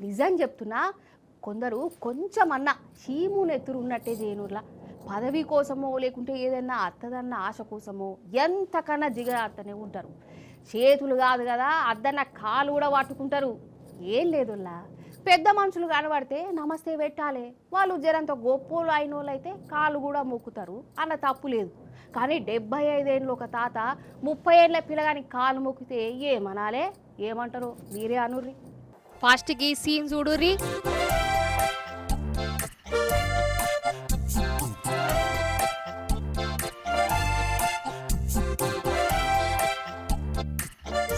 నిజం చెప్తున్నా, కొందరు కొంచెమన్నా చీము నెత్తురు ఉన్నట్టే జేనూర్లా పదవి కోసమో లేకుంటే ఏదైనా అత్తదన్న ఆశ కోసమో ఎంతకన్నా జిగరాడుతూనే ఉంటారు. చేతులు కాదు కదా, అద్దన్న కాలు కూడా పట్టుకుంటారు. ఏం లేదుల్లా, పెద్ద మనుషులు కనబడితే నమస్తే పెట్టాలి. వాళ్ళు జరంత గొప్పోళ్ళు అయిన వాళ్ళు అయితే కాలు కూడా మొక్కుతారు, అన్న తప్పు లేదు. కానీ 75 ఏళ్ళు ఒక తాత 30 ఏళ్ళ పిల్లగాని కాలు మొక్కితే ఏమనాలే? ఏమంటారో మీరే అనుర్రి. ఫాస్ట్కి సీన్ చూడుర్రి.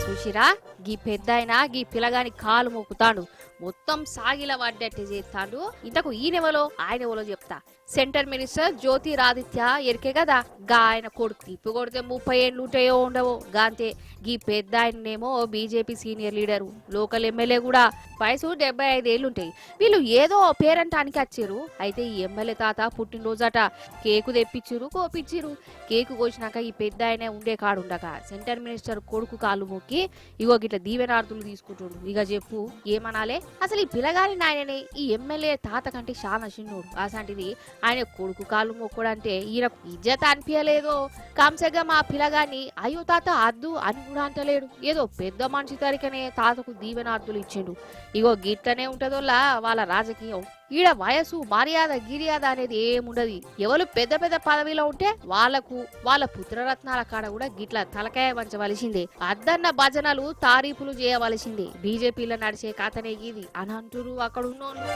చూసిరా, గీ పెద్దాయన గీ పిల్లగాని కాలు మొక్కుతాడు, మొత్తం సాగిల పడ్డట్టు చేస్తాడు. ఇంతకు ఈయనెవలో ఆయనెవలో చెప్తా. సెంటర్ మినిస్టర్ జ్యోతిరాదిత్య ఎరికే కదా, గా ఆయన కొడుకు తిప్పి కొడితే 30 ఏళ్ళు ఉంటాయో ఉండవో గాంతే. గీ పెద్ద ఆయనేమో BJP senior leader, local MLA కూడా. వయసు 75 ఏళ్ళు ఉంటాయి. వీళ్ళు ఏదో పేరంటానికి వచ్చారు. అయితే ఈ ఎమ్మెల్యే తాత పుట్టినరోజట, కేకు తెప్పించిరు, కోపించిరు. కేకు కోసినాక ఈ పెద్ద ఆయన ఉండే కాడుండక సెంటర్ మినిస్టర్ కొడుకు కాలు మొక్కి ఇగో గిట్ల దీవెనార్థులు తీసుకుంటుండు. ఇక చెప్పు ఏమనాలే? అసలు ఈ పిల్లగాని నాయననే ఈ ఎమ్మెల్యే తాత కంటే చాలా చిన్నోడు. అసంటిది ఆయన కొడుకు కాలు మొక్కడంటే ఈయనకు ఇజ్జత అనిపించలేదో. కాంసగా మా పిల్లగాని అయ్యో తాత అద్దు అని కూడా అంటలేడు. ఏదో పెద్ద మనిషి తరికనే తాతకు దీవెనార్థులు ఇచ్చిండు. ఇగో గిట్లనే ఉంటదోలా వాళ్ళ రాజకీయం. ఈడ వయసు మర్యాద గిర్యాద అనేది ఏముండదు. ఎవరు పెద్ద పెద్ద పదవిలో ఉంటే వాళ్లకు వాళ్ళ పుత్రరత్నాల కాడ కూడా గిట్ల తలకాయ వంచవలసిందే. అద్దన్న భజనలు తారీఫులు చేయవలసిందే. బీజేపీలో నడిచే కథనే ఇది అని అంటురు అక్కడ ఉన్నోళ్ళు.